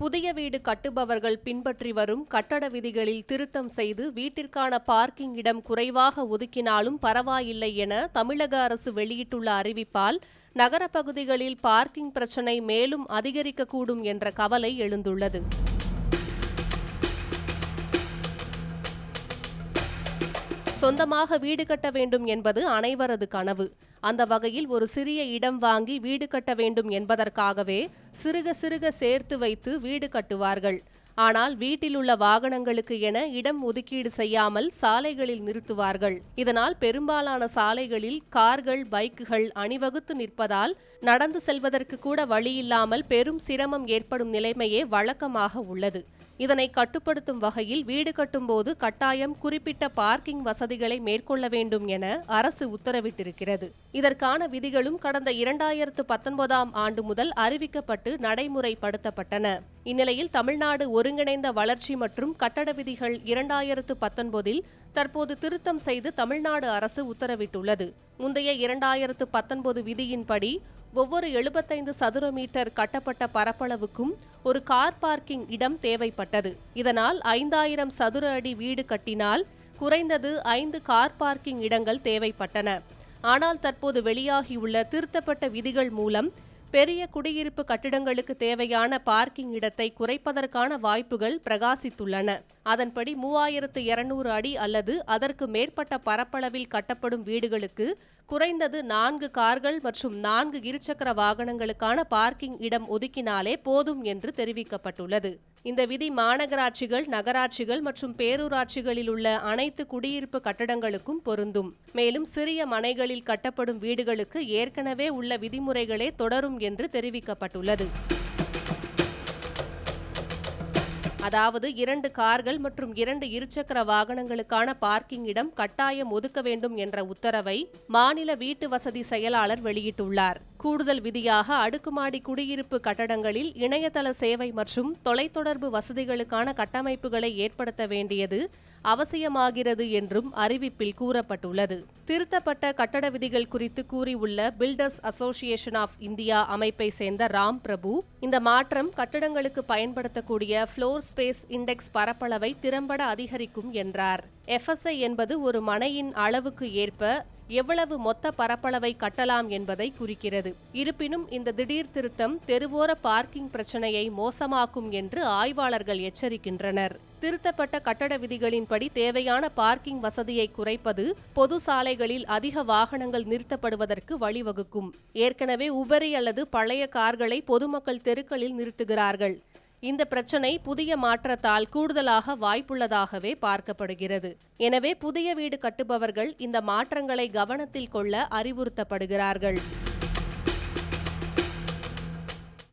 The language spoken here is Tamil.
புதிய வீடு கட்டுபவர்கள் பின்பற்றி வரும் கட்டட விதிகளில் திருத்தம் செய்து வீட்டிற்கான பார்க்கிங் இடம் குறைவாக ஒதுக்கினாலும் பரவாயில்லை என தமிழக அரசு வெளியிட்டுள்ள அறிவிப்பால் நகரப் பகுதிகளில் பார்க்கிங் பிரச்சினை மேலும் அதிகரிக்கக்கூடும் என்ற கவலை எழுந்துள்ளது. சொந்தமாக வீடு கட்ட வேண்டும் என்பது அனைவரது கனவு. அந்த வகையில் ஒரு சிறிய இடம் வாங்கி வீடு கட்ட வேண்டும் என்பதற்காகவே சிறுக சிறுக சேர்த்து வைத்து வீடு கட்டுவார்கள். ஆனால் வீட்டில் உள்ள வாகனங்களுக்கு என இடம் ஒதுக்கீடு செய்யாமல் சாலைகளில் நிறுத்துவார்கள். இதனால் பெரும்பாலான சாலைகளில் கார்கள், பைக்குகள் அணிவகுத்து நிற்பதால் நடந்து செல்வதற்கு கூட வழியில்லாமல் பெரும் சிரமம் ஏற்படும் நிலைமையே வழக்கமாக உள்ளது. இதனை கட்டுப்படுத்தும் வகையில் வீடு கட்டும்போது கட்டாயம் குறிப்பிட்ட பார்க்கிங் வசதிகளை மேற்கொள்ள வேண்டும் என அரசு உத்தரவிட்டிருக்கிறது. இதற்கான விதிகளும் கடந்த 2019ஆம் ஆண்டு முதல் அறிவிக்கப்பட்டு நடைமுறைப்படுத்தப்பட்டன. இந்நிலையில் தமிழ்நாடு ஒருங்கிணைந்த வளர்ச்சி மற்றும் கட்டட விதிகள் 2019இல் தற்போது திருத்தம் செய்து தமிழ்நாடு அரசு உத்தரவிட்டுள்ளது. முந்தைய 2019 விதியின்படி ஒவ்வொரு 75 சதுர மீட்டர் கட்டப்பட்ட பரப்பளவுக்கும் ஒரு கார் பார்க்கிங் இடம் தேவைப்பட்டது. இதனால் 5000 சதுர அடி வீடு கட்டினால் குறைந்தது 5 கார் பார்க்கிங் இடங்கள் தேவைப்பட்டன. ஆனால் தற்போது வெளியாகியுள்ள திருத்தப்பட்ட விதிகள் மூலம் பெரிய குடியிருப்பு கட்டிடங்களுக்கு தேவையான பார்க்கிங் இடத்தை குறைப்பதற்கான வாய்ப்புகள் பிரகாசித்துள்ளன. அதன்படி 3200 அடி அல்லது அதற்கு மேற்பட்ட பரப்பளவில் கட்டப்படும் வீடுகளுக்கு குறைந்தது 4 கார்கள் மற்றும் 4 இருசக்கர வாகனங்களுக்கான பார்க்கிங் இடம் ஒதுக்கினாலே போதும் என்று தெரிவிக்கப்பட்டுள்ளது. இந்த விதி மாநகராட்சிகள், நகராட்சிகள் மற்றும் பேரூராட்சிகளில் உள்ள அனைத்து குடியிருப்பு கட்டடங்களுக்கும் பொருந்தும். மேலும் சிறிய மனைகளில் கட்டப்படும் வீடுகளுக்கு ஏற்கனவே உள்ள விதிமுறைகளே தொடரும் என்று தெரிவிக்கப்பட்டுள்ளது. அதாவது 2 கார்கள் மற்றும் 2 இருசக்கர வாகனங்களுக்கான பார்க்கிங் இடம் கட்டாயம் ஒதுக்க வேண்டும் என்ற உத்தரவை மாநில வீட்டு வசதி செயலாளர் வெளியிட்டுள்ளார். கூடுதல் விதியாக அடுக்குமாடி குடியிருப்பு கட்டடங்களில் இணையதள சேவை மற்றும் தொலைத்தொடர்பு வசதிகளுக்கான கட்டமைப்புகளை ஏற்படுத்த வேண்டியது அவசியமாகிறது என்றும் அறிவிப்பில் கூறப்பட்டுள்ளது. திருத்தப்பட்ட கட்டட விதிகள் குறித்து கூறியுள்ள பில்டர்ஸ் அசோசியேஷன் ஆஃப் இந்தியா அமைப்பை சேர்ந்த ராம் பிரபு, இந்த மாற்றம் கட்டடங்களுக்கு பயன்படுத்தக்கூடிய ஃப்ளோர் ஸ்பேஸ் இண்டெக்ஸ் பரப்பளவை திறம்பட அதிகரிக்கும் என்றார். FSI என்பது ஒரு மனையின் அளவுக்கு ஏற்ப எவ்வளவு மொத்த பரப்பளவை கட்டலாம் என்பதை குறிக்கிறது. இருப்பினும் இந்த திடீர் திருத்தம் தெருவோர பார்க்கிங் பிரச்சனையை மோசமாக்கும் என்று ஆய்வாளர்கள் எச்சரிக்கின்றனர். திருத்தப்பட்ட கட்டட விதிகளின்படி தேவையான பார்க்கிங் வசதியை குறைப்பது பொது சாலைகளில் அதிக வாகனங்கள் நிறுத்தப்படுவதற்கு வழிவகுக்கும். ஏற்கனவே உபரி அல்லது பழைய கார்களை பொதுமக்கள் தெருக்களில் நிறுத்துகிறார்கள். இந்த பிரச்சினை புதிய மாற்றத்தால் கூடுதலாக வாய்ப்புள்ளதாகவே பார்க்கப்படுகிறது. எனவே புதிய வீடு கட்டுபவர்கள் இந்த மாற்றங்களை கவனத்தில் கொள்ள அறிவுறுத்தப்படுகிறார்கள்.